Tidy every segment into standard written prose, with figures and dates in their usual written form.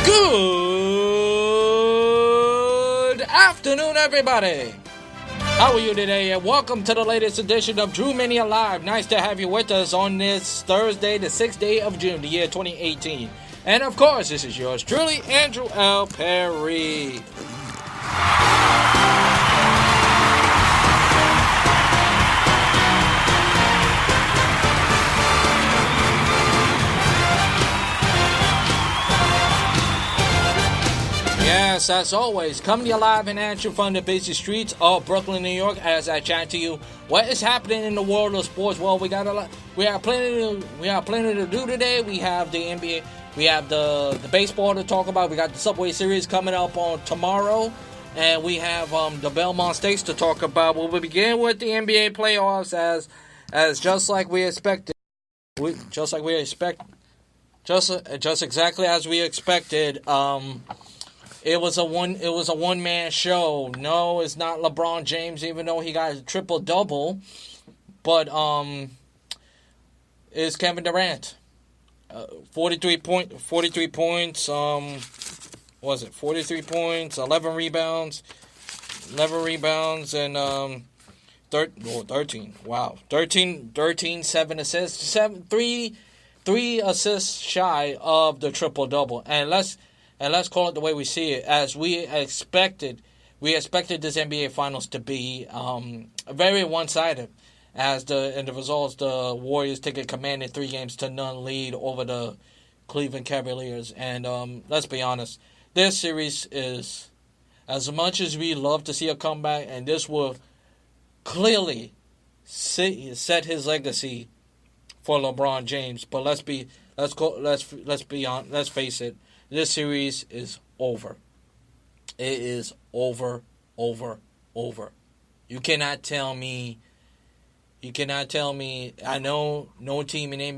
Good afternoon, everybody. How are you today? And welcome to the latest edition of Drew Mania Live. Nice to have you with us on this Thursday, the 6th day of June, the year 2018. And of course, this is yours truly, Andrew L. Perry. Yes, as always, coming to you live and at you from the busy streets of Brooklyn, New York, as I chat to you. What is happening in the world of sports? Well, we have plenty to do today. We have the NBA, we have the baseball to talk about. We got the Subway Series coming up on tomorrow, and we have the Belmont Stakes to talk about. We'll begin with the NBA playoffs as just exactly as we expected. It was a one-man show. No, it's not LeBron James, even though he got a triple-double. But it's Kevin Durant. 43 points. 43 points, 11 rebounds. 11 rebounds and 13. Wow. 13, 7 assists. 3 assists shy of the triple-double. And let's call it the way we see it. As we expected this NBA Finals to be very one-sided. As the results, the Warriors take a commanding 3-0 lead over the Cleveland Cavaliers. And let's be honest, this series is, as much as we love to see a comeback, and this will clearly set his legacy for LeBron James. But let's face it. This series is over. It is over. You cannot tell me. I know no team in the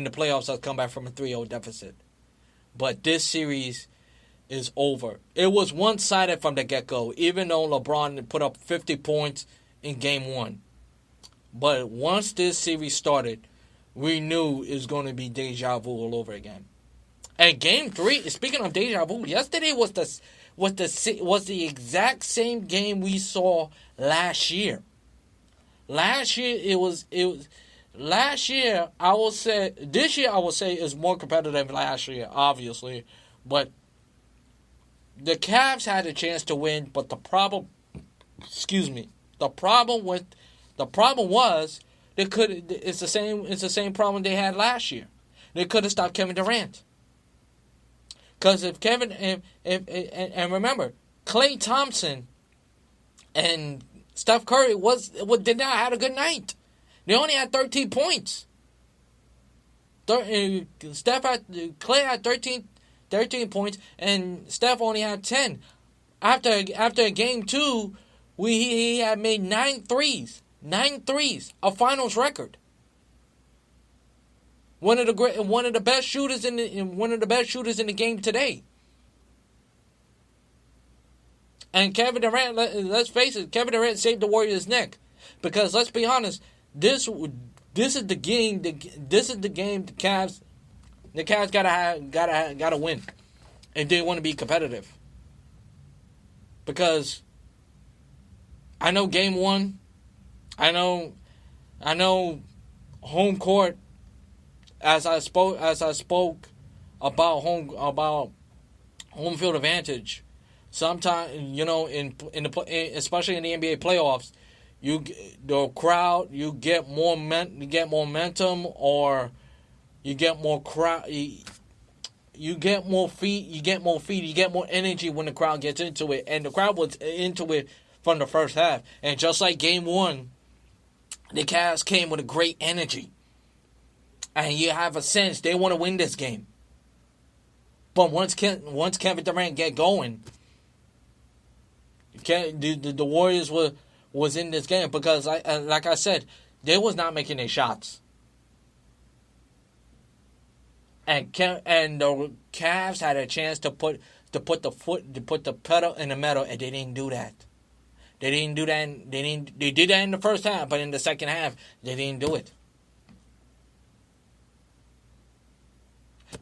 playoffs has come back from a 3-0 deficit, but this series is over. It was one-sided from the get-go. Even though LeBron put up 50 points in Game 1, but once this series started, we knew it was going to be deja vu all over again. And Game 3, speaking of deja vu, yesterday was the exact same game we saw last year. Last year I will say, this year I will say is more competitive than last year, obviously. But the Cavs had a chance to win, but the problem was it's the same problem they had last year. They could have stopped Kevin Durant. Because if and remember, Klay Thompson and Steph Curry did not have a good night. They only had 13 points. Klay had 13 points, and Steph only had 10. After Game 2, he had made 9 threes, a finals record. One of the best shooters in the game today. And Kevin Durant, let's face it, Kevin Durant saved the Warriors' neck, because let's be honest, this is the game. This is the game the Cavs gotta win, if they want to be competitive. Because I know Game 1, I know home court. As I spoke about home field advantage, sometimes especially in the NBA playoffs, you get more momentum, or you get more crowd, you get more feet, you get more energy when the crowd gets into it, and the crowd was into it from the first half. And just like Game 1, the Cavs came with a great energy. And you have a sense they want to win this game. But once Kevin Durant get going, the Warriors was in this game, because like I said, they was not making their shots. And the Cavs had a chance to put the pedal in the metal, and they didn't do that. They did that in the first half, but in the second half, they didn't do it.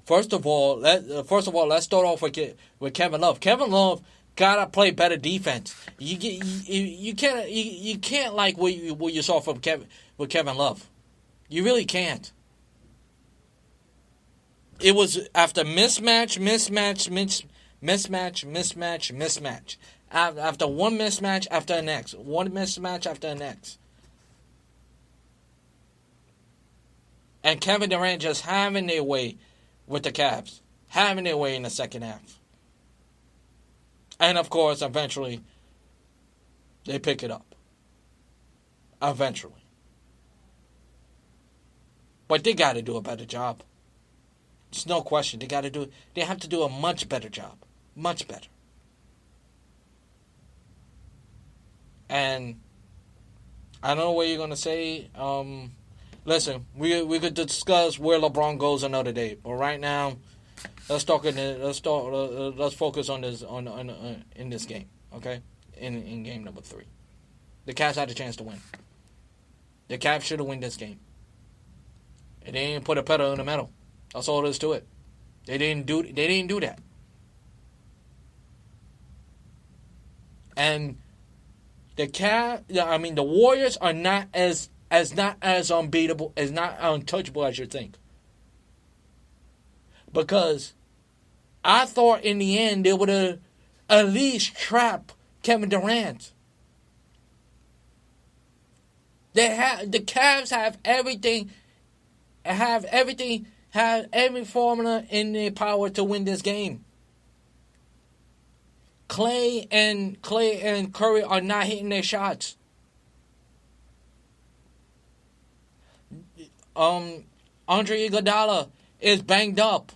Let's start off with Kevin Love. Kevin Love gotta play better defense. You can't like what you saw from Kevin Love. You really can't. It was after mismatch. After one mismatch after the next. One mismatch after the next. And Kevin Durant just having their way with the Cavs. Having their way in the second half. And of course, eventually, they pick it up. Eventually. But they got to do a better job. There's no question. They have to do a much better job. Much better. And I don't know what you're going to say. Listen, we could discuss where LeBron goes another day. But right now, let's focus on this in this game, okay? In game number 3, the Cavs had a chance to win. The Cavs should have won this game. And they didn't put a pedal in the metal. That's all there is to it. They didn't do that. And the Warriors are not as unbeatable, as not untouchable as you think. Because I thought in the end they would have at least trapped Kevin Durant. The Cavs have everything. Have every formula in their power to win this game. Clay and Curry are not hitting their shots. Andre Iguodala is banged up.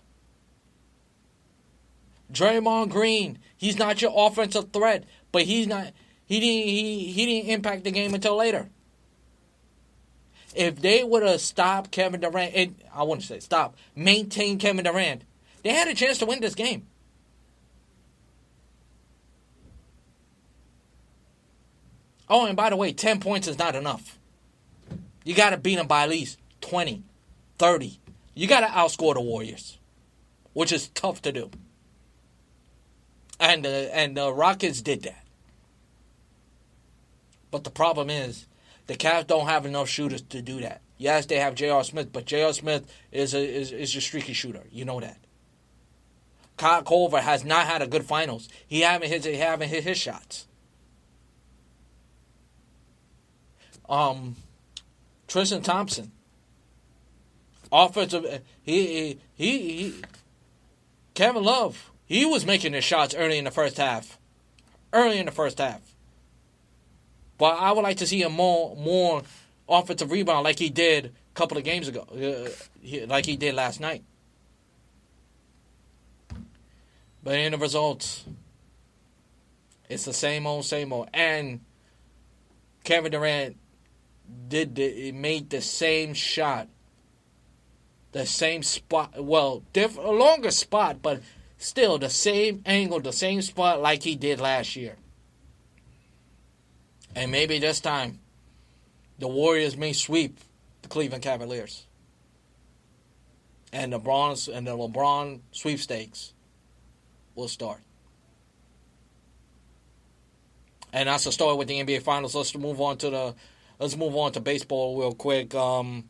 Draymond Green, he's not your offensive threat, but he didn't impact the game until later. If they would have stopped Kevin Durant, I wouldn't say stop, maintain Kevin Durant, they had a chance to win this game. Oh, and by the way, 10 points is not enough. You got to beat them by at least 20, 30. You got to outscore the Warriors, which is tough to do. And the Rockets did that. But the problem is, the Cavs don't have enough shooters to do that. Yes, they have J.R. Smith, but J.R. Smith is a streaky shooter. You know that. Kyle Korver has not had a good finals. He haven't hit his shots. Tristan Thompson, offensive. Kevin Love, he was making his shots early in the first half. But I would like to see him more offensive rebound like he did a couple of games ago, like he did last night. But in the results, it's the same old. And Kevin Durant made the same shot, the same spot. Well, a longer spot, but still the same angle, the same spot like he did last year. And maybe this time, the Warriors may sweep the Cleveland Cavaliers. And the LeBron sweepstakes will start. And that's the story with the NBA Finals. Let's move on to baseball real quick. Guys.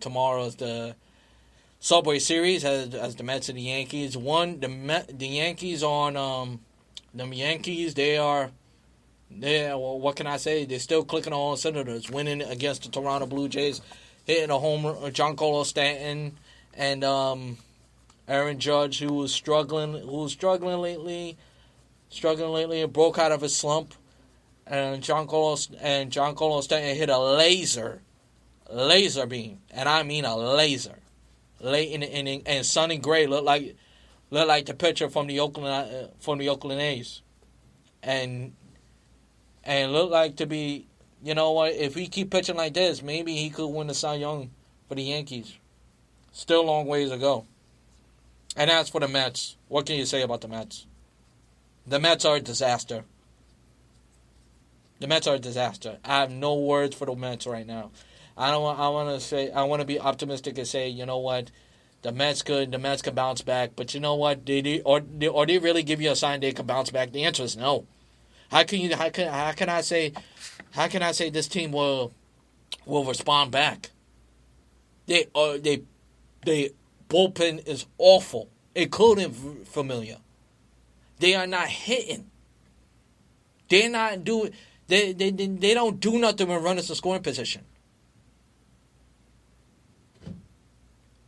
Tomorrow is the Subway Series as the Mets and the Yankees won. The Yankees on. Them Yankees, well, what can I say? They're still clicking on all cylinders, winning against the Toronto Blue Jays, hitting a home run. Giancarlo Stanton and Aaron Judge, who was struggling lately, broke out of his slump, and Giancarlo Stanton hit a laser beam, and I mean a laser, late in the inning, and Sonny Gray looked like the pitcher from the Oakland A's, and looked like to be, you know what? If he keep pitching like this, maybe he could win the Cy Young for the Yankees. Still a long ways to go. And as for the Mets, what can you say about the Mets? The Mets are a disaster. I have no words for the Mets right now. I don't want. I want to say. I want to be optimistic and say, you know what, the Mets could. The Mets could bounce back. But you know what? Or they really give you a sign they can bounce back? The answer is no. How can you? How can I say? How can I say this team will respond back? They bullpen is awful, including Familia. They are not hitting. They're not doing. They don't do nothing when runners in scoring position.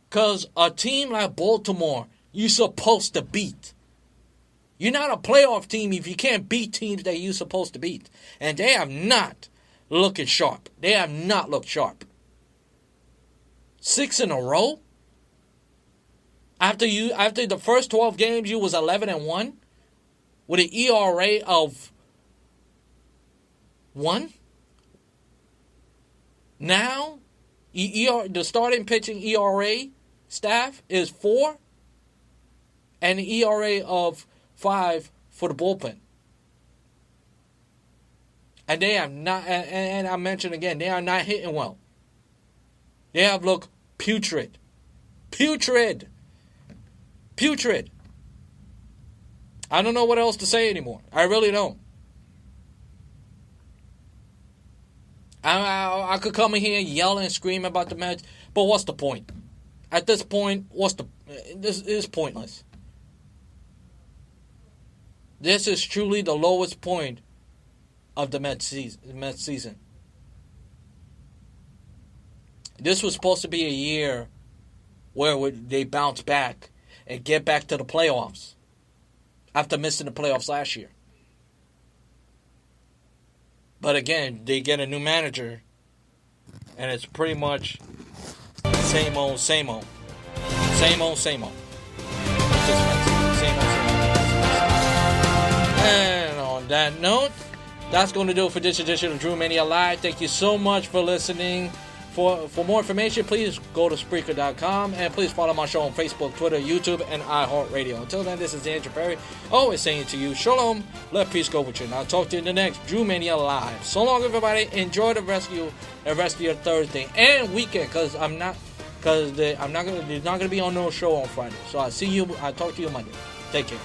Because a team like Baltimore, you're supposed to beat. You're not a playoff team if you can't beat teams that you're supposed to beat. And they have not looking sharp. They have not looked sharp. 6 in a row? After the first 12 games, you was 11-1 with an ERA of 1. Now, the starting pitching ERA staff is 4 and an ERA of 5 for the bullpen. And they have not, and I mentioned again, they are not hitting well. They have looked putrid. Putrid. Putrid. I don't know what else to say anymore. I really don't. I could come in here and yell and scream about the Mets, but what's the point? At this point, this is pointless. This is truly the lowest point of the Mets season. This was supposed to be a year where they bounce back and get back to the playoffs after missing the playoffs last year. But again, they get a new manager, and it's pretty much same old, same old. Same old, same old. Same old, same old. And on that note, that's going to do it for this edition of Drew Mania Live. Thank you so much for listening. For more information, please go to Spreaker.com, and please follow my show on Facebook, Twitter, YouTube, and iHeartRadio. Until then, this is Andrew Perry, always saying to you, Shalom, let peace go with you. And I'll talk to you in the next Drew Mania Live. So long, everybody. Enjoy the rest of your Thursday and weekend, there's not gonna be on no show on Friday. So I'll talk to you Monday. Take care.